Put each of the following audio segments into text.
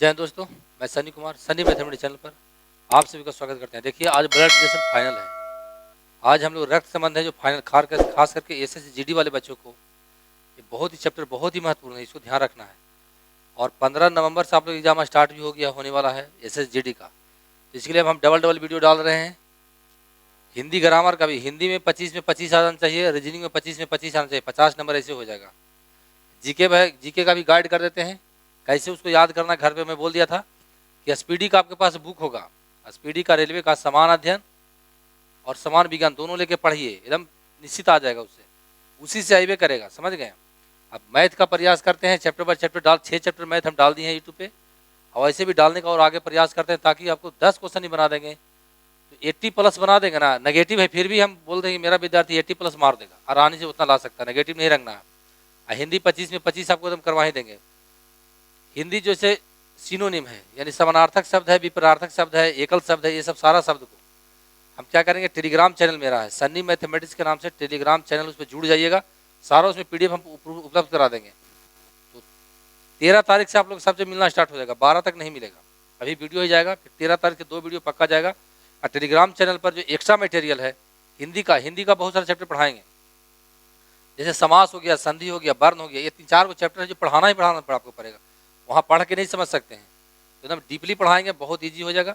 जय हिंद दोस्तों, मैं सनी कुमार सनी मैथमेटिक्स चैनल पर आप सभी का स्वागत करते हैं। देखिए, आज ब्लड रिलेशन फाइनल है। आज हम लोग रक्त संबंध है जो फाइनल खास करके एसएसजीडी वाले बच्चों को ये बहुत ही चैप्टर बहुत ही महत्वपूर्ण है, इसको ध्यान रखना है। और 15 नवंबर से आप लोग एग्जाम स्टार्ट भी हो गया होने वाला है एसएसजीडी का। इसके लिए अब हम डबल वीडियो डाल रहे हैं। हिंदी ग्रामर का भी, हिंदी में 25 में 25 आना चाहिए, रीजनिंग में 25 में 25 आना चाहिए, 50 नंबर ऐसे हो जाएगा। जीके का भी गाइड कर देते हैं, कैसे उसको याद करना। घर पे मैं बोल दिया था कि एसपीडी का आपके पास बुक होगा, एसपीडी का रेलवे का समान अध्ययन और समान विज्ञान दोनों लेके पढ़िए, एकदम निश्चित आ जाएगा उससे, उसी से आइए करेगा। समझ गए। अब मैथ का प्रयास करते हैं, chapter by chapter 6 chapter math हम डाल दिए हैं यूट्यूब पे, और ऐसे भी डालने का और आगे प्रयास करते हैं ताकि आपको 10 क्वेश्चन ही बना देंगे तो 80+ बना देंगे ना। नेगेटिव है फिर भी हम बोल देंगे मेरा विद्यार्थी 80+ मार देगा, आरानी से उतना ला सकता है, नेगेटिव नहीं रखना है। हिंदी 25 में 25 आपको एकदम करवा ही देंगे। हिंदी जैसे सिनोनिम है, यानी समानार्थक शब्द है, विपरार्थक शब्द है, एकल शब्द है, ये सब सारा शब्द को हम क्या करेंगे, टेलीग्राम चैनल मेरा है सन्नी मैथमेटिक्स के नाम से टेलीग्राम चैनल, उस पर जुड़ जाइएगा। सारा उसमें पीडीएफ हम उपलब्ध करा देंगे। तो 13 तारीख से आप लोग सबसे मिलना स्टार्ट हो जाएगा, 12 तक नहीं मिलेगा। अभी वीडियो ही जाएगा, फिर 13 तारीख से 2 वीडियो पक्का जाएगा। और टेलीग्राम चैनल पर जो एक्स्ट्रा मटेरियल है हिंदी का बहुत सारे चैप्टर पढ़ाएंगे, जैसे समास हो गया, संधि हो गया, वर्ण हो गया, ये 3-4 को चैप्टर है जो पढ़ाना ही पढ़ाना आपको पड़ेगा। वहाँ पढ़ के नहीं समझ सकते हैं, एकदम डीपली पढ़ाएंगे, बहुत ईजी हो जाएगा।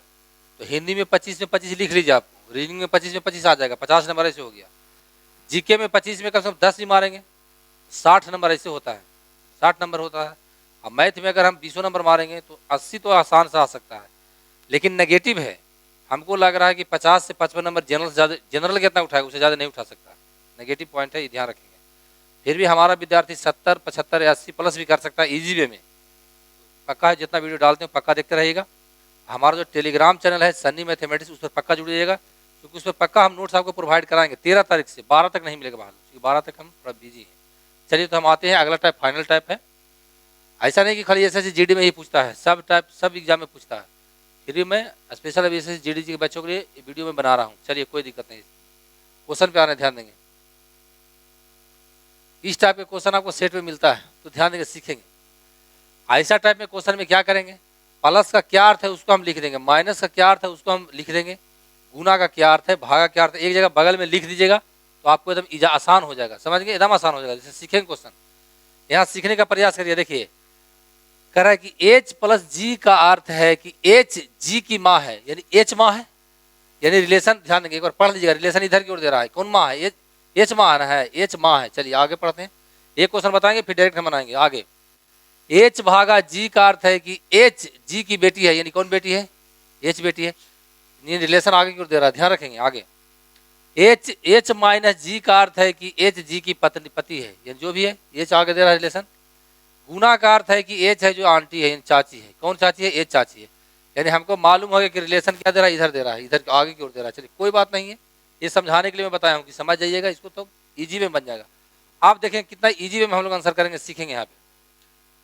तो हिंदी में 25 में 25 लिख लीजिए, आपको रीजनिंग में 25 में 25 आ जाएगा, 50 नंबर ऐसे हो गया। जीके में 25 में कम से कम 10 ही मारेंगे, 60 नंबर ऐसे होता है, 60 नंबर होता है। अब मैथ में अगर हम 20 नंबर मारेंगे तो 80 तो आसान से आ सकता है, लेकिन नेगेटिव है। हमको लग रहा है कि 50 से 55 नंबर जनरल कितना उठाएगा, उससे ज़्यादा नहीं उठा सकता, नेगेटिव पॉइंट है, ये ध्यान रखेंगे। फिर भी हमारा विद्यार्थी 70, 75 या 80+ भी कर सकता है इजी वे में, पक्का है। जितना वीडियो डालते हैं पक्का देखते रहिएगा। हमारा जो टेलीग्राम चैनल है सन्नी मैथमेटिक्स, उस पर पक्का जुड़िएगा, क्योंकि उस पर पक्का हम नोट्स आपको प्रोवाइड कराएंगे। 13 तारीख से 12 तक नहीं मिलेगा बाहर, क्योंकि 12 तक हम थोड़ा बिजी हैं। चलिए, तो हम आते हैं, अगला टाइप फाइनल टाइप है। ऐसा नहीं कि खाली एसएसजीडी में ही पूछता है, सब टाइप सब एग्जाम में पूछता है। फिर भी मैं स्पेशल अभी एसएसजीडी के बच्चों के लिए वीडियो में बना रहा हूँ। चलिए, कोई दिक्कत नहीं, क्वेश्चन पे आने ध्यान देंगे। इस टाइप के क्वेश्चन आपको सेट में मिलता है, तो ध्यान देंगे, सीखेंगे। ऐसा टाइप में क्वेश्चन में क्या करेंगे, प्लस का क्या अर्थ है उसको हम लिख देंगे, माइनस का क्या अर्थ है उसको हम लिख देंगे, गुना का क्या अर्थ है, भागा क्या अर्थ है, एक जगह बगल में लिख दीजिएगा तो आपको एकदम आसान हो जाएगा। समझ गए, एकदम आसान हो जाएगा, जैसे सीखेंगे क्वेश्चन। यहाँ सीखने का प्रयास करिए। देखिए, कह रहा है कि H + G का अर्थ है कि H G की माँ है, यानी H माँ है, यानी रिलेशन। ध्यान देंगे, एक बार पढ़ लीजिएगा, रिलेशन इधर की ओर दे रहा है, कौन माँ है, H माँ है, H माँ है। चलिए आगे पढ़ते हैं, एक क्वेश्चन बताएंगे फिर डायरेक्ट हम बनाएंगे आगे। H भागा G का अर्थ है कि H G की बेटी है, यानी कौन बेटी है, H बेटी है, ये रिलेशन आगे की ओर दे रहा है, ध्यान रखेंगे आगे। H - G का अर्थ है कि H G की पति है, यानी जो भी है, H आगे दे रहा है रिलेशन। गुना का अर्थ है कि H है जो आंटी है, चाची है, कौन चाची है, H चाची है, यानी हमको मालूम हो गया कि रिलेशन क्या दे रहा है, इधर दे रहा है, इधर आगे की ओर दे रहा है। चलिए, कोई बात नहीं है, ये समझाने के लिए मैं बताया हूँ कि समझ जाइएगा इसको, तो ईजी में बन जाएगा। आप देखें कितना ईजी में हम लोग आंसर करेंगे, सीखेंगे। यहाँ पे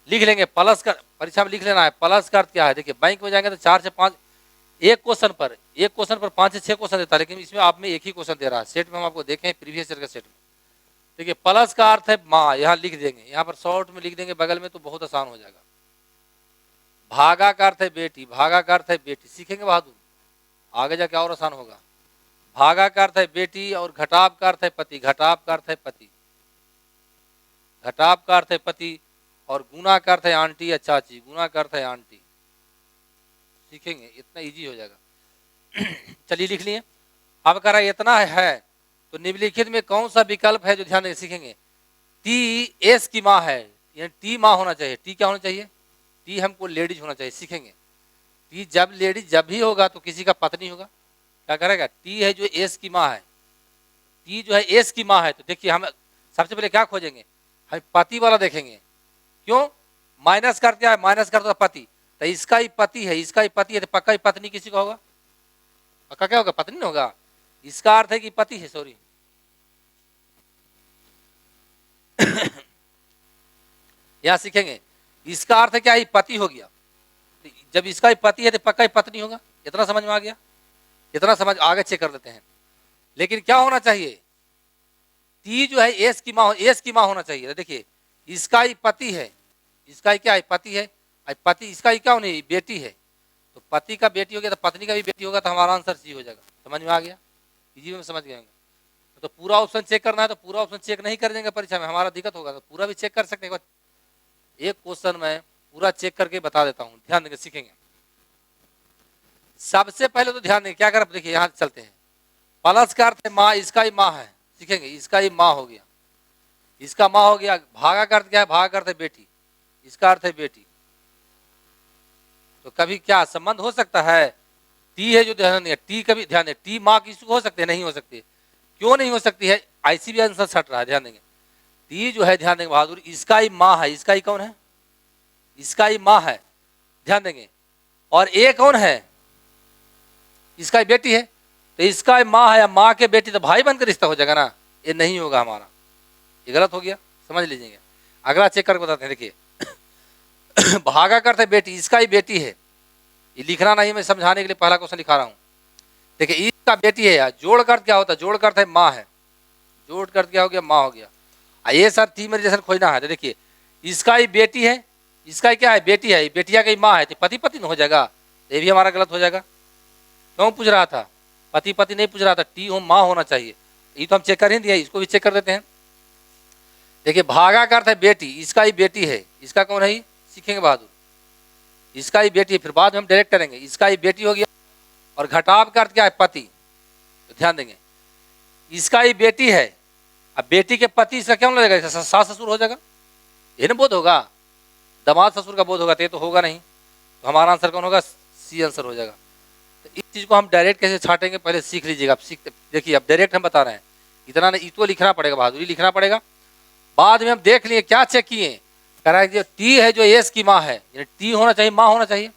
लिख लेंगे प्लस का, परीक्षा में लिख लेना है प्लस का अर्थ क्या है। देखिए, बैंक में जाएंगे तो 4 से 5, एक क्वेश्चन पर 5 से 6 क्वेश्चन देता है, लेकिन इसमें आप में एक ही क्वेश्चन दे रहा है। सेट में हम आपको देखें, प्रीवियस ईयर के सेट में। देखिए, प्लस का अर्थ है माँ, यहाँ लिख देंगे, यहाँ पर शॉर्ट में लिख देंगे बगल में, तो बहुत आसान हो जाएगा। भागा का अर्थ है बेटी, भागा का अर्थ है बेटी, सीखेंगे बहादुर, आगे जाके और आसान होगा। भागा का अर्थ है बेटी, और घटाव का अर्थ है पति, घटाव का अर्थ है पति, घटाव का अर्थ है पति, और गुना का अर्थ है आंटी या चाची, गुना का अर्थ है आंटी। सीखेंगे, इतना इजी हो जाएगा। चलिए लिख लिए। अब कह रहा है इतना है तो निम्नलिखित में कौन सा विकल्प है जो ध्यान दें, सीखेंगे। टी एस की माँ है, यानी टी माँ होना चाहिए। टी क्या होना चाहिए, टी हमको लेडीज होना चाहिए, सीखेंगे। टी जब लेडीज जब भी होगा तो किसी का पत्नी होगा, क्या करेगा, टी है जो एस की माँ है, टी जो है एस की माँ है। तो देखिए, हम सबसे पहले क्या खोजेंगे, हम पति वाला देखेंगे। क्यों, माइनस कर क्या है, माइनस कर दो पति, तो इसका ही पति है, इसका ही पति है, तो पक्का ही पत्नी किसी का होगा, पक्का क्या होगा, पत्नी नहीं होगा। इसका अर्थ है कि पति है, सॉरी यहां सीखेंगे, इसका अर्थ है क्या, ही पति हो गया। जब इसका ही पति है तो पक्का ही पत्नी होगा। इतना समझ में आ गया, इतना समझ, आगे चेक कर लेते हैं। लेकिन क्या होना चाहिए, टी जो है एस की माँ होना चाहिए। देखिए, इसका ही पति है, इसका ही क्या है, पति है, पति इसका ही क्या नहीं, बेटी है, तो पति का बेटी हो गया तो पत्नी का भी बेटी होगा, तो हमारा आंसर सी हो जाएगा। समझ में आ गया, इजी में समझ गए होंगे। तो पूरा ऑप्शन चेक करना है तो पूरा ऑप्शन चेक नहीं कर देंगे परीक्षा में, हमारा दिक्कत होगा, तो पूरा भी चेक कर सकते हैं। एक क्वेश्चन में पूरा चेक करके बता देता हूँ, ध्यान देंगे, सीखेंगे। सबसे पहले तो ध्यान देंगे क्या कर, देखिए यहाँ चलते हैं। प्लस का अर्थ है माँ, इसका ही माँ है, सीखेंगे, इसका ही माँ हो गया, इसका माँ हो गया। भागा का अर्थ क्या है, भागा का अर्थ है बेटी, इसका अर्थ है बेटी। तो कभी क्या संबंध हो सकता है, टी है जो ध्यान देंगे, टी कभी ध्यान दें, टी माँ किसी को हो सकती है, नहीं हो सकती है। क्यों नहीं हो सकती है, आईसीबी आंसर छट रहा है, ध्यान देंगे। टी जो है, ध्यान देंगे बहादुर, इसका ही माँ है, इसका ही कौन है, इसका ही माँ है, ध्यान देंगे। और ए कौन है, इसका ही बेटी है, तो इसका ही माँ है या माँ के बेटी, तो भाई बनकर रिश्ता हो जाएगा ना, ये नहीं होगा हमारा, ये गलत हो गया, समझ लीजिएगा। अगला चेक करके बताते हैं, देखिए भागा करते बेटी, इसका ही बेटी है, ये लिखना नहीं, मैं समझाने के लिए पहला क्वेश्चन लिखा रहा हूं। देखिए इसका बेटी है यार, जोड़ कर क्या होता है, जोड़ कर है माँ है, जोड़ कर क्या हो गया, माँ हो गया। ये सर थी मेरे जैसे खोजना है, तो देखिए इसका ही बेटी है, इसका ही क्या है, बेटी है, बेटिया की माँ है, तो पति पति न हो जाएगा, ये भी हमारा गलत हो जाएगा। क्यों पूछ रहा था, पति पति नहीं पूछ रहा था, टी हो माँ होना चाहिए, ये तो हम चेक कर ही दिया, इसको भी चेक कर देते हैं। देखिए भागा का अर्थ है बेटी, इसका ही बेटी है, इसका कौन है, सीखेंगे बहादुर, इसका ही बेटी है, फिर बाद में हम डायरेक्ट करेंगे, इसका ही बेटी हो गया। और घटाव का अर्थ क्या है, पति, तो ध्यान देंगे इसका ही बेटी है, अब बेटी के पति इसका क्यों लगेगा, सास ससुर हो जाएगा, ये ना बोध होगा, दामाद ससुर का बोध होगा, तो होगा नहीं, तो हमारा आंसर कौन होगा, सी आंसर हो जाएगा। तो इस चीज को हम डायरेक्ट कैसे छाटेंगे, पहले सीख लीजिएगा, आप सीखते देखिए, अब डायरेक्ट हम बता रहे हैं, इतना नहीं, तो लिखना पड़ेगा बहादुरी, लिखना पड़ेगा। बाद में हम देख लिए क्या चेक किए, कह रहा है जो टी है जो एस की माँ है, यानी टी होना चाहिए, माँ होना चाहिए।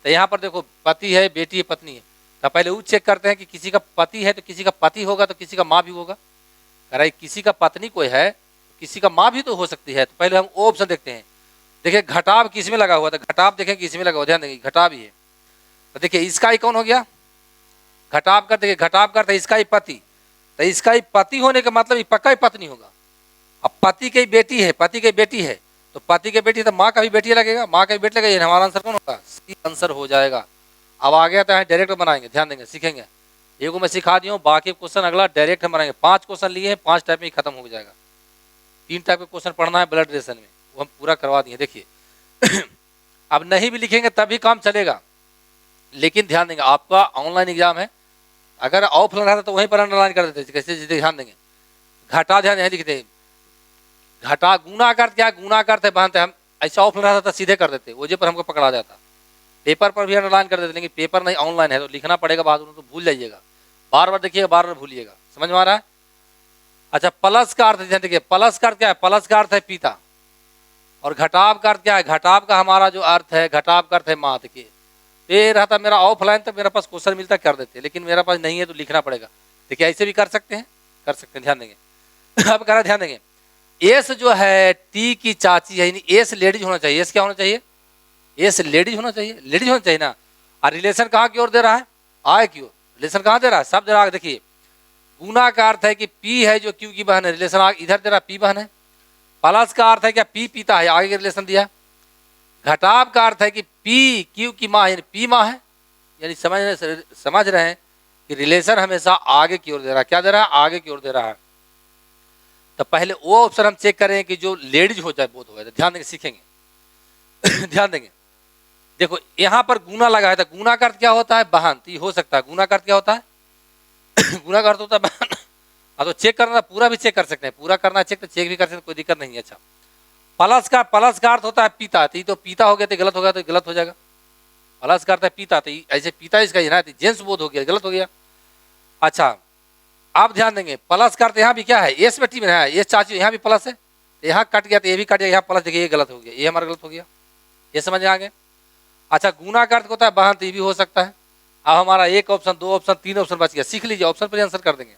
तो यहाँ पर देखो पति है, बेटी है, पत्नी है, तो पहले वो चेक करते हैं कि किसी का पति है तो किसी का पति होगा, तो किसी का माँ भी होगा। कह रहा है किसी का पत्नी कोई है, किसी का माँ भी तो हो सकती है, तो पहले हम वो ऑप्शन देखते हैं। देखिए घटाव किस में लगा हुआ था, घटाव देखें किस में लगा हुआ, ध्यान देंगे घटाव ही है, तो देखिए इसका ही कौन हो गया, घटाव कर, देखिए घटाव करते इसका ही पति, तो इसका ही पति होने का मतलब पक्का ही पत्नी होगा। अब पति की बेटी है, पति की बेटी है, तो पति की बेटी तो माँ का भी बेटी लगेगा, माँ का भी बेटी लगेगा, हमारा आंसर कौन होगा, सी आंसर हो जाएगा। अब आ गया तो डायरेक्ट बनाएंगे, ध्यान देंगे, सीखेंगे, एक को मैं सिखा दिया हूँ, बाकी क्वेश्चन अगला डायरेक्ट हम बनाएंगे। 5 क्वेश्चन लिए हैं, 5 टाइप में ही खत्म हो जाएगा। 3 टाइप के क्वेश्चन पढ़ना है ब्लड रिलेशन में, वो हम पूरा करवा दिए। देखिए अब नहीं भी लिखेंगे तभी काम चलेगा, लेकिन ध्यान देंगे आपका ऑनलाइन एग्जाम है, अगर ऑफलाइन रहता तो वहीं पर अंडरलाइन कर देते, कैसे ध्यान देंगे। घटा ध्यान यहाँ लिखते, घटा गुना करते क्या, गुना करते बांधते, हम ऐसा ऑफलाइन रहता था सीधे कर देते, वजह पर हमको पकड़ा जाता, पेपर पर भी अंडरलाइन कर देते, लेकिन पेपर नहीं ऑनलाइन है तो लिखना पड़ेगा बहादुर, तो भूल जाइएगा, बार बार देखिएगा, बार बार भूलिएगा, समझ में आ रहा है। अच्छा प्लस का अर्थ ध्यान देखिए, प्लस का अर्थ क्या है, प्लस का अर्थ है पिता, और घटाव का अर्थ क्या है, घटाव का हमारा जो अर्थ है, घटाव का अर्थ है माँ। देखिए ये रहता मेरा ऑफलाइन, तो मेरे पास क्वेश्चन मिलता कर देते, लेकिन मेरे पास नहीं है तो लिखना पड़ेगा। देखिए ऐसे भी कर सकते हैं, कर सकते हैं, ध्यान देंगे। अब कह रहा ध्यान देंगे, एस जो है टी की चाची है, यानी एस लेडीज होना चाहिए, एस क्या होना चाहिए, एस लेडीज होना चाहिए, लेडीज होना चाहिए ना। और रिलेशन कहाँ की ओर दे रहा है, आय की ओर, रिलेशन कहाँ दे रहा है, सब दे रहा है। देखिए गुना का अर्थ है कि पी है जो क्यू की बहन है, रिलेशन इधर दे रहा है, पी बहन है। प्लस का अर्थ है क्या, पी पिता है, आगे के रिलेशन दिया। घटाव का अर्थ है कि पी क्यू की माँ यानी पी माँ है, यानी समझ रहे हैं कि रिलेशन हमेशा आगे की ओर दे रहा है, क्या दे रहा है, आगे की ओर दे रहा है। तो पहले वो ऑप्शन हम चेक करें कि जो लेडीज हो जाए बोध हो जाए, ध्यान देंगे, सीखेंगे। ध्यान देंगे, देखो यहाँ पर गुना लगा है, तो गुना का अर्थ क्या होता है, बहन, तो हो सकता है गुना का अर्थ क्या होता है, गुना का अर्थ होता है बहन। हाँ तो चेक करना, पूरा भी चेक कर सकते हैं, पूरा करना चेक तो चेक भी कर सकते हैं, कोई दिक्कत नहीं है। अच्छा प्लस का अर्थ होता है पिता, तो पिता हो गया तो गलत होगा, तो गलत हो जाएगा। प्लस का अर्थ है पिता, तो ऐसे पिता इसका ही ना, जेंट्स बोध हो गया, गलत हो गया। अच्छा आप ध्यान देंगे, प्लस का अर्थ यहाँ भी क्या है, एस बेटी में है, ये चाची, यहाँ भी प्लस है, यहाँ कट गया तो ये भी कट गया, यहाँ प्लस, देखिए ये गलत हो गया, ये हमारा गलत हो गया, ये समझ में आ गया। अच्छा गुना का अर्थ होता है बहन, तो ये भी हो सकता है। अब हमारा 1 ऑप्शन 2 ऑप्शन 3 ऑप्शन बच गया, सीख लीजिए, ऑप्शन पर आंसर कर देंगे,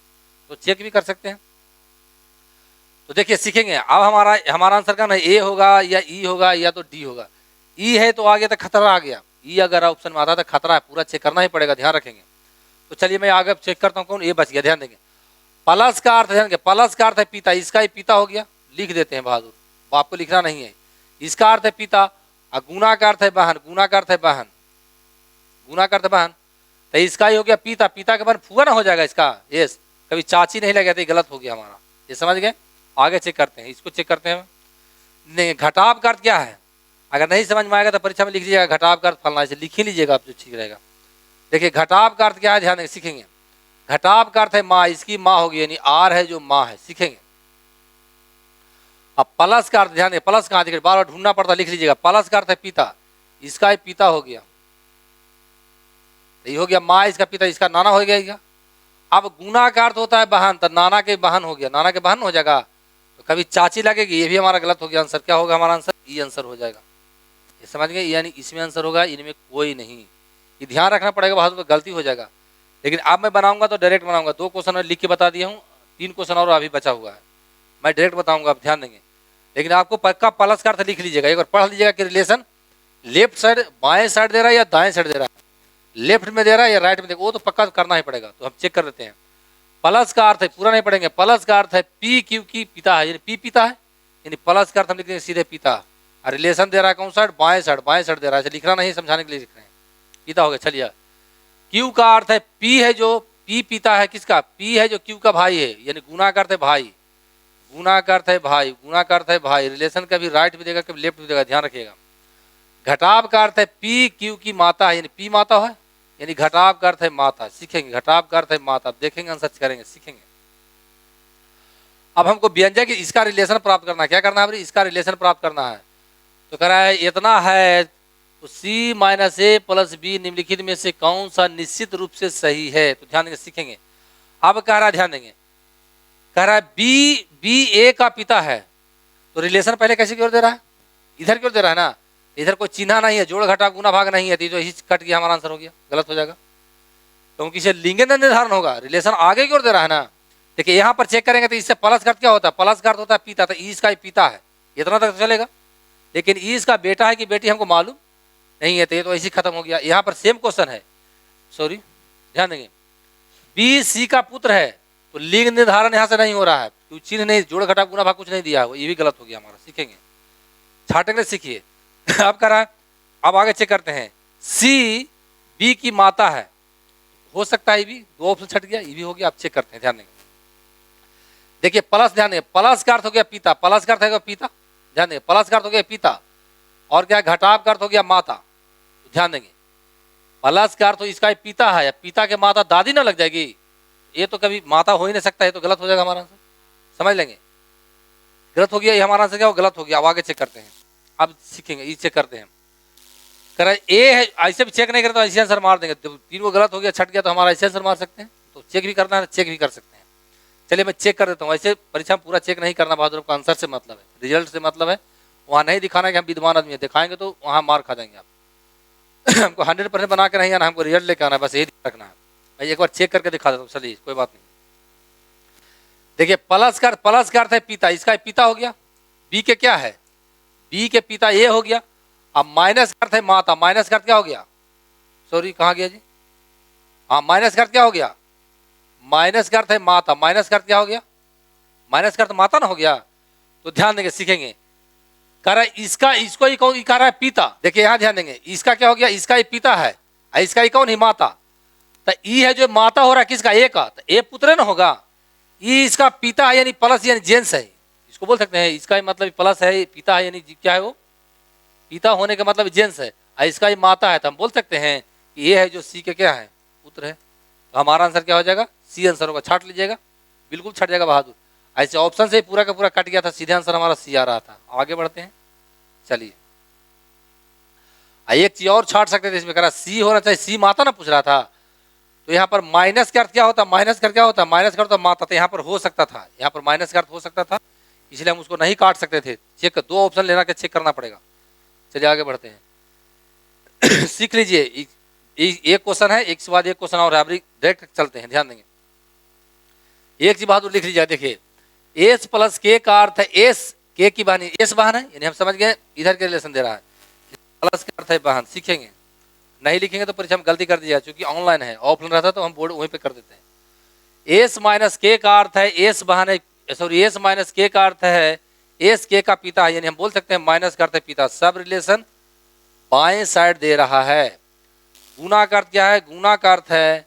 तो चेक भी कर सकते हैं। तो देखिए सीखेंगे, अब हमारा आंसर का ना ए होगा या ई होगा या तो डी होगा। ई है तो आगे तो खतरा आ गया, ई अगर ऑप्शन में आता तो खतरा है, पूरा चेक करना ही पड़ेगा, ध्यान रखेंगे। तो चलिए मैं आगे चेक करता हूँ कौन, ये बच गया, ध्यान देंगे। प्लस का अर्थ, ध्यान देंगे, प्लस का अर्थ है पिता, इसका ही पिता हो गया, लिख देते हैं बहादुर, आपको लिखना नहीं है, इसका अर्थ है पिता, और गुना का अर्थ है बहन, गुना का अर्थ है बहन, गुना का अर्थ है बहन। तो इसका ही हो गया पिता, पिता के बहन फुआ ना हो जाएगा इसका, यस। कभी चाची नहीं लगे तो गलत हो गया हमारा, ये समझ गए। आगे चेक करते हैं, इसको चेक करते हैं। नहीं, घटाव का अर्थ क्या है, अगर नहीं समझ में आएगा तो परीक्षा में लिख लीजिएगा घटाव का अर्थ फलना, इसे लिख ही लीजिएगा आप, जो ठीक रहेगा। देखिए घटाव का अर्थ क्या है, ध्यान देंगे, सीखेंगे। घटाव का अर्थ है माँ, इसकी माँ होगी, यानी आर है जो माँ है, सीखेंगे। अब प्लस का अर्थ ध्यान दें, प्लस कहाँ देखिए बार बार ढूंढना पड़ता, लिख लीजिएगा। प्लस का अर्थ है पिता, इसका ही पिता हो गया, ये हो गया माँ, इसका पिता, इसका नाना हो गया। अब गुना का अर्थ होता है बहन, तो नाना के बहन हो गया, नाना के बहन हो जाएगा, तो कभी चाची लगेगी, ये भी हमारा गलत हो गया। आंसर क्या होगा हमारा, आंसर ई आंसर हो जाएगा, ये समझ गए। यानी इसमें आंसर होगा, इनमें कोई नहीं, ये ध्यान रखना पड़ेगा, बहुत तो गलती हो जाएगा। लेकिन अब मैं बनाऊंगा तो डायरेक्ट बनाऊंगा, 2 क्वेश्चन लिख के बता दिया हूँ, 3 क्वेश्चन और अभी बचा हुआ है, मैं डायरेक्ट बताऊंगा, आप ध्यान देंगे। लेकिन आपको पक्का प्लस का अर्थ लिख लीजिएगा, एक बार पढ़ लीजिएगा कि रिलेशन लेफ्ट साइड बाएं साइड दे रहा है या दाएं साइड दे रहा है, लेफ्ट में दे रहा है या राइट में दे, वो तो पक्का करना ही पड़ेगा। तो हम चेक कर देते हैं। प्लस का अर्थ है, पूरा नहीं पढ़ेंगे, प्लस का अर्थ है पी क्यू की पिता है, यानी पी पिता है, यानी प्लस का अर्थ हम लिख देंगे सीधे पिता। और रिलेशन दे रहा है कौन साइड, बाएं साइड, बाएं साइड दे रहा है, लिखना नहीं, समझाने के लिए लिख रहे हैं, पिता हो गया। चलिए क्यू का अर्थ है पी है जो पी पिता है, किसका, पी है जो क्यू का भाई है, यानी गुना का अर्थ है भाई, गुना का अर्थ है भाई, गुना का अर्थ है भाई। रिलेशन कभी राइट भी देगा कभी लेफ्ट भी देगा, ध्यान रखिएगा। घटाव का अर्थ है पी क्यू की माता है, यानी पी माता है, यानी घटाव का अर्थ है माता, सीखेंगे। घटाव का अर्थ है माता, देखेंगे आंसर करेंगे, सीखेंगे। अब हमको व्यंजक इसका रिलेशन प्राप्त करना है, क्या करना है, इसका रिलेशन प्राप्त करना है। तो कह रहा है इतना है तो सी माइनस ए प्लस बी निम्नलिखित में से कौन सा निश्चित रूप से सही है, तो ध्यान देंगे, सीखेंगे। अब कह रहा है, ध्यान देंगे, कह रहा है बी ए का पिता है, तो रिलेशन पहले कैसे की ओर दे रहा है, इधर की ओर दे रहा है ना, इधर कोई चिन्ह नहीं है, जोड़ घटा गुना भाग नहीं है, तो यही कट गया, हमारा आंसर हो गया, गलत हो जाएगा, क्योंकि इसे लिंग निर्धारण होगा, रिलेशन आगे की ओर दे रहा है ना। देखिए यहाँ पर चेक करेंगे तो इससे प्लस का अर्थ क्या होता है, प्लस का अर्थ होता है पिता, तो इसका ही पिता है, इतना तक तो चलेगा। लेकिन इसका बेटा है कि बेटी हमको मालूम नहीं है, तो ये तो ऐसे खत्म हो गया। यहाँ पर सेम क्वेश्चन है, सॉरी ध्यान देंगे, बी सी का पुत्र है, तो लिंग निर्धारण यहाँ से नहीं हो रहा है, क्योंकि चिन्ह नहीं, जोड़ घटा गुना भाग कुछ नहीं दिया है, ये भी गलत हो गया हमारा, सीखेंगे, छाटेंगे, सीखिए। अब कह रहा है, अब आगे चेक करते हैं, सी बी की माता है, हो सकता है ये भी, 2 ऑप्शन छट गया, ये भी हो गया, आप चेक करते हैं, ध्यान देंगे। देखिए प्लस, ध्यान देंगे, प्लस का अर्थ हो गया पिता, प्लस का अर्थ है पिता, ध्यान देंगे, प्लस का अर्थ हो गया पिता, और क्या घटाव का अर्थ हो गया माता, तो ध्यान देंगे, प्लस का अर्थ इसका पिता है, पिता के माता दादी ना लग जाएगी, ये तो कभी माता हो ही नहीं सकता, ये तो गलत हो जाएगा हमारा आंसर, समझ लेंगे, गलत हो गया, ये हमारा आंसर क्या हो, गलत हो गया। अब आगे चेक करते हैं, अब सीखेंगे, ये चेक करते हैं। कह रहा है ए है, ऐसे भी चेक नहीं करते तो ऐसे आंसर मार देंगे, तो 3 को गलत हो गया, छट गया, तो हमारा ऐसे आंसर मार सकते हैं, तो चेक भी करना है, चेक भी कर सकते हैं। चलिए मैं चेक कर देता हूँ, ऐसे परीक्षा में पूरा चेक नहीं करना बहादुर का, आंसर से मतलब है, रिजल्ट से मतलब है, वहाँ नहीं दिखाना कि हम विद्वान आदमी है, दिखाएंगे तो वहाँ मार खा जाएंगे आप। हमको 100% बना के नहीं आना, हमको रिजल्ट लेकर आना है, बस यही रखना है। मैं एक बार चेक करके दिखा देता हूँ, चलिए कोई बात नहीं। देखिए प्लस का अर्थ है पिता, इसका पिता हो गया, बी के क्या है, बी के पिता ए हो गया। अब माइनस का अर्थ है माता, माइनस का अर्थ क्या हो गया, सॉरी कहाँ गया जी, हाँ माइनस का अर्थ क्या हो गया, माइनस का अर्थ है माता, माइनस का अर्थ क्या हो गया, माइनस का अर्थ माता ना हो गया। तो ध्यान देंगे, सीखेंगे, कह रहा है इसका, इसको ही कौन कह रहा है पिता, देखिए यहाँ ध्यान देंगे, इसका क्या हो गया, इसका ही पिता है, इसका ही कौन ही माता, तो ई है जो माता हो रहा है किसका, ए का, तो ए पुत्र ना होगा, ई इसका पिता है, यानी प्लस यानी जेंस है, इसको बोल सकते हैं, इसका ही मतलब प्लस है, पिता है यानी क्या है वो, पिता होने का मतलब जेंस है, इसका ही माता है, तो हम बोल सकते हैं कि ये है जो सी के क्या है, पुत्र है। तो हमारा आंसर क्या हो जाएगा, सी आंसर होगा, छाट लीजिएगा, बिल्कुल छट जाएगा बहादुर। ऐसे ऑप्शन से पूरा का पूरा कट गया था, सीधे आंसर हमारा सी आ रहा था। आगे बढ़ते हैं, चलिए एक चीज और छाट सकते थे इसमें, कह रहा सी होना चाहिए, सी माता ना पूछ रहा था, तो यहाँ पर माइनस का अर्थ क्या होता, माइनस का क्या होता, माइनस का अर्थ माता, तो यहाँ पर हो सकता था, यहाँ पर माइनस का अर्थ हो सकता था, इसलिए हम उसको नहीं काट सकते थे। चेक 2 ऑप्शन लेना के चेक करना पड़ेगा। चलिए आगे बढ़ते हैं। सीख लीजिए, एक क्वेश्चन है, एक के बाद एक क्वेश्चन और है, डायरेक्ट चलते हैं, ध्यान देंगे। एक चीज बहादुर लिख लीजिए, देखिए एस प्लस के का अर्थ है एस के की बहन, एस बहन है, यानी हम समझ गए इधर के रिलेशन दे रहा है, प्लस का अर्थ है बहन, सीखेंगे, नहीं लिखेंगे तो परीक्षा में गलती कर दिया, क्योंकि ऑनलाइन है, ऑफलाइन रहता तो हम बोर्ड वहीं पे कर देते हैं। एस माइनस के का अर्थ है एस बहन है, सॉरी एस माइनस के का अर्थ है एस के का पिता है, यानी हम बोल सकते हैं माइनस का अर्थ है पिता, सब रिलेशन बाएं साइड दे रहा है। गुना का अर्थ क्या है? गुना का अर्थ है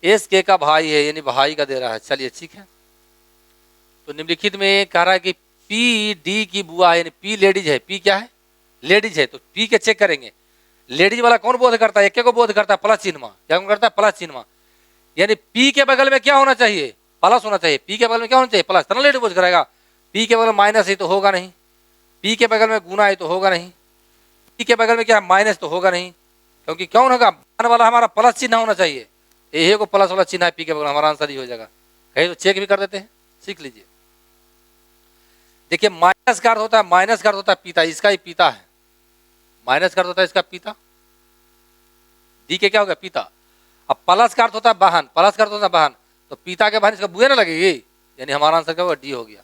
एस के का भाई है, यानी भाई का दे रहा है। चलिए ठीक है, तो निम्नलिखित में कह रहा है कि पी डी की बुआ है, यानी पी लेडीज है। पी क्या है? लेडीज है। तो पी के चेक करेंगे, लेडीज वाला कौन बोध करता है? एक को बोध करता है प्लस चिन्ह। क्या करता है? प्लस चिन्ह। यानी पी के बगल में क्या होना चाहिए? प्लस होना चाहिए। पी के बगल में क्या होना चाहिए? प्लस। तब लेडीज बोध करेगा। पी के बगल में माइनस है तो होगा नहीं, पी के बगल में गुना है तो होगा नहीं, पी के बगल में क्या माइनस तो होगा नहीं, क्योंकि कौन होगा? मान वाला हमारा प्लस चिन्ह होना चाहिए। ये को प्लस वाला चिन्ह है पी के बगल, हमारा आंसर ही हो जाएगा। कहीं तो चेक भी कर देते हैं, सीख लीजिए। देखिए माइनस का अर्थ होता है, माइनस का अर्थ होता है पिता, इसका ही पिता है। माइनस का अर्थ होता है इसका पिता, डी के क्या होगा? पिता। अब प्लस का अर्थ होता है बहन, प्लस का अर्थ होता है बहन, तो पिता के बहन इसका बुआ ना लगेगी, यानी हमारा आंसर क्या होगा? डी हो गया।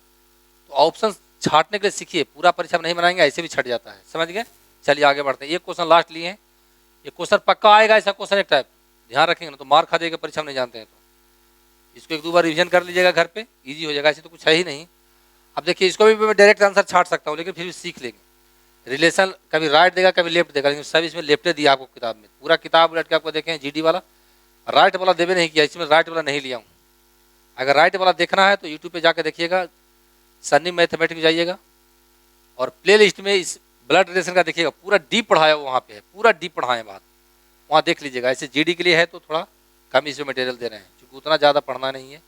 तो ऑप्शन छाटने के लिए सीखिए, पूरा परीक्षा में नहीं बनाएंगे, ऐसे भी छट जाता है, समझ गए? चलिए आगे बढ़ते हैं। एक क्वेश्चन लास्ट लिए हैं, ये क्वेश्चन पक्का आएगा, ऐसा क्वेश्चन एक टाइप ध्यान रखेंगे ना तो मार खा जाएगा, परीक्षा में नहीं जानते हैं तो इसको एक दो बार रिवीजन कर लीजिएगा घर पे, इजी हो जाएगा। ऐसे तो कुछ है ही नहीं। अब देखिए इसको भी मैं डायरेक्ट आंसर छाट सकता हूँ, लेकिन फिर भी सीख लेंगे। रिलेशन कभी राइट देगा कभी लेफ्ट देगा, लेकिन सब इसमें लेफ्टे दिया आपको किताब में। पूरा किताब उलट के आपको देखें जीडी वाला राइट वाला देवे नहीं किया, इसमें राइट वाला नहीं लिया हूँ। अगर राइट वाला देखना है तो यूट्यूब पे जाकर देखिएगा, सन्नी मैथमेटिक्स जाइएगा और प्ले लिस्ट में इस ब्लड रिलेशन का देखिएगा, पूरा डीप पढ़ाया वहाँ पे है, पूरा डीप पढ़ाए बात, वहाँ देख लीजिएगा। ऐसे जीडी के लिए है तो थोड़ा कम इसमें मटेरियल दे रहे हैं, क्योंकि उतना ज़्यादा पढ़ना नहीं है,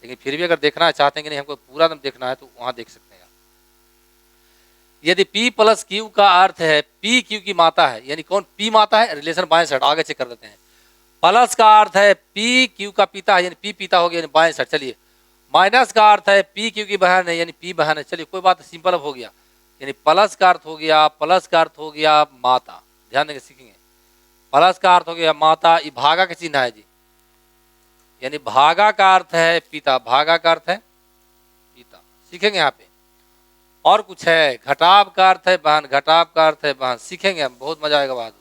लेकिन फिर भी अगर देखना चाहते हैं कि नहीं हमको पूरा देखना है तो वहाँ देख सकते हैं। यदि P प्लस Q का अर्थ है P Q की माता है, यानी कौन P माता है? रिलेशन बाएं साइड, आगे चेक कर लेते हैं। प्लस का अर्थ है P Q का पिता है, यानी P पिता हो गया, यानी बाएं साइड। चलिए माइनस का अर्थ है P Q की बहन है, यानी P बहन है। चलिए कोई बात, सिंपल हो गया, यानी प्लस का अर्थ हो गया, प्लस का अर्थ हो गया माता। ध्यान देंगे, सीखेंगे। प्लस का अर्थ हो गया माता, ये भागा का चिन्ह है जी, यानी भागा का अर्थ है पिता, भागा का अर्थ है पिता, सीखेंगे यहाँ पे। और कुछ है, घटाव का अर्थ है बहन, घटाव का अर्थ है बहन, सीखेंगे हम, बहुत मजा आएगा बाद।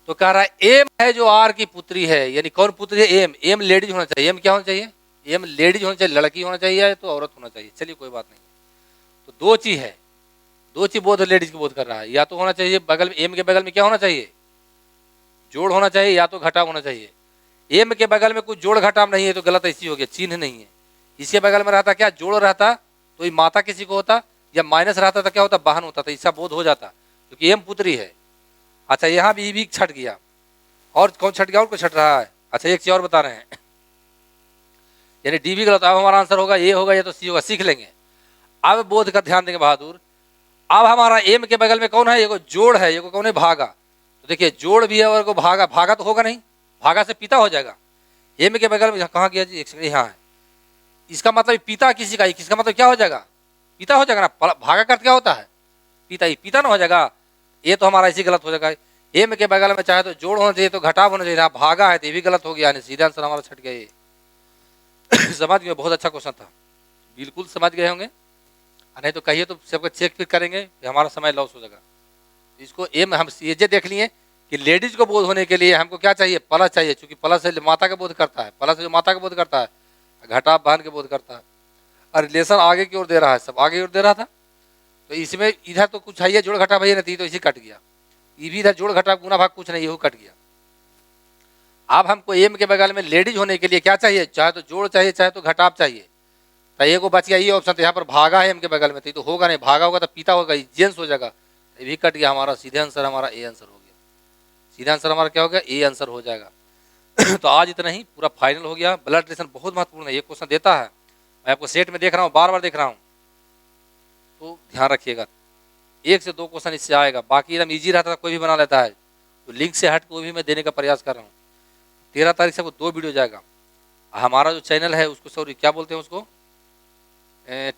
तो कह रहा है एम है जो आर की पुत्री है, यानी कौन पुत्री है? एम। एम लेडीज होना चाहिए। एम क्या होना चाहिए? एम लेडीज होना चाहिए, लड़की होना चाहिए तो औरत होना चाहिए। चलिए कोई बात नहीं, तो दो चीज है, दो चीज बोध लेडीज को बोध कर रहा है। या तो होना चाहिए बगल में, एम के बगल में क्या होना चाहिए? जोड़ होना चाहिए, या तो घटाव होना चाहिए। एम के बगल में कुछ जोड़ घटाव नहीं है तो गलत ऐसी हो गया, चिन्ह नहीं है। इसके बगल में रहता क्या? जोड़ रहता तो ये माता किसी को होता, या माइनस रहता था क्या होता? बहन होता था, इसका बोध हो जाता, क्योंकि एम पुत्री है। अच्छा यहाँ भी छट गया, और कौन छट गया? और कोई छट रहा है? अच्छा एक चीज और बता रहे हैं, यानी डी भी गलत। अब हमारा आंसर होगा ए होगा या तो सी होगा, सीख लेंगे। अब बोध का ध्यान देंगे बहादुर। अब हमारा एम के बगल में कौन है? ये जोड़ है, ये कौन है? भागा। तो देखिए जोड़ भी है और को भागा, भागा तो होगा नहीं, भागा से पिता हो जाएगा। एम के बगल में कहाँ गया जी? एक सेकंड, यहाँ है। इसका मतलब पिता किसी का, किसका मतलब क्या हो जाएगा? पिता हो जाएगा ना। भागा का क्या होता है? पिता, ही पिता ना हो जाएगा। ये तो हमारा इसी गलत हो जाएगा। एम के बगल में चाहे तो जोड़ होना चाहिए तो घटाव होना चाहिए, भागा है तो ये भी गलत हो गया, सीधा आंसर हमारा छट गया ये। समझ गए? बहुत अच्छा क्वेश्चन था, बिल्कुल समझ गए होंगे, नहीं तो कहिए तो सबको चेक फिर करेंगे, हमारा समय लॉस हो जाएगा। इसको एम हम ये देख लिए कि लेडीज को बोध होने के लिए हमको क्या चाहिए? प्लस चाहिए, क्योंकि प्लस से माता का बोध करता है, प्लस जो माता का बोध करता है, घटाव बहन के बोध करता है। और रिलेशन आगे की ओर दे रहा है, सब आगे की ओर दे रहा था, तो इसमें इधर तो कुछ है, जोड़ घटाव भैया नहीं, तो इसी कट गया। ये भी इधर जोड़ घटाव गुना भाग कुछ नहीं, ये कट गया। अब हमको एम के बगल में लेडीज होने के लिए क्या चाहिए? चाहे तो जोड़ चाहिए, चाहे तो घटाव चाहिए, तो ये को बच गया ये ऑप्शन। तो यहाँ पर भागा है एम के बगल में, तो होगा नहीं, भागा होगा तो पिता होगा, जेंट्स हो जाएगा, ये भी कट गया। हमारा सीधे आंसर हमारा ए आंसर हो गया, सीधा आंसर हमारा क्या हो गया? ए आंसर हो जाएगा। तो आज इतना ही, पूरा फाइनल हो गया। ब्लड रिलेशन बहुत महत्वपूर्ण है, ये क्वेश्चन देता है, मैं आपको सेट में देख रहा हूँ, बार बार देख रहा हूँ, तो ध्यान रखिएगा। 1 से 2 क्वेश्चन इससे आएगा, बाकी एकदम ईजी रहता है, कोई भी बना लेता है। तो लिंक से हट कोई भी मैं देने का प्रयास कर रहा हूँ। 13 तारीख से वो 2 वीडियो जाएगा। हमारा जो चैनल है उसको, सॉरी क्या बोलते हैं उसको,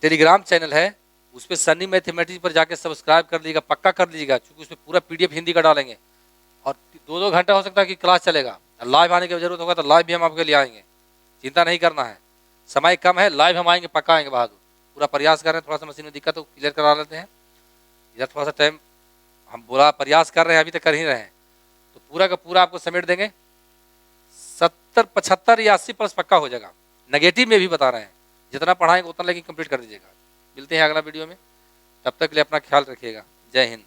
टेलीग्राम चैनल है, उस पर सन्नी मैथमेटिक्स पर जाके सब्सक्राइब कर लीजिएगा, पक्का कर लीजिएगा, क्योंकि उसमें पूरा PDF हिंदी का डालेंगे, और 2-2 घंटा हो सकता है कि क्लास चलेगा। लाइव आने की जरूरत होगा तो लाइव भी हम आपके लिए आएंगे, चिंता नहीं करना है। समय कम है, लाइव हम आएंगे, पक्का आएंगे बहादुर, पूरा प्रयास कर रहे हैं। थोड़ा सा मशीन में दिक्कत हो, क्लियर करा लेते हैं। इधर थोड़ा सा टाइम हम बोला प्रयास कर रहे हैं, अभी तक कर ही रहे हैं, तो पूरा का पूरा आपको समेट देंगे। 70, 75 या 80+ पक्का हो जाएगा। नेगेटिव में भी बता रहे हैं, जितना पढ़ाएंगे उतना लेकिन कंप्लीट कर दीजिएगा। मिलते हैं अगला वीडियो में, तब तक के लिए अपना ख्याल रखिएगा। जय हिंद।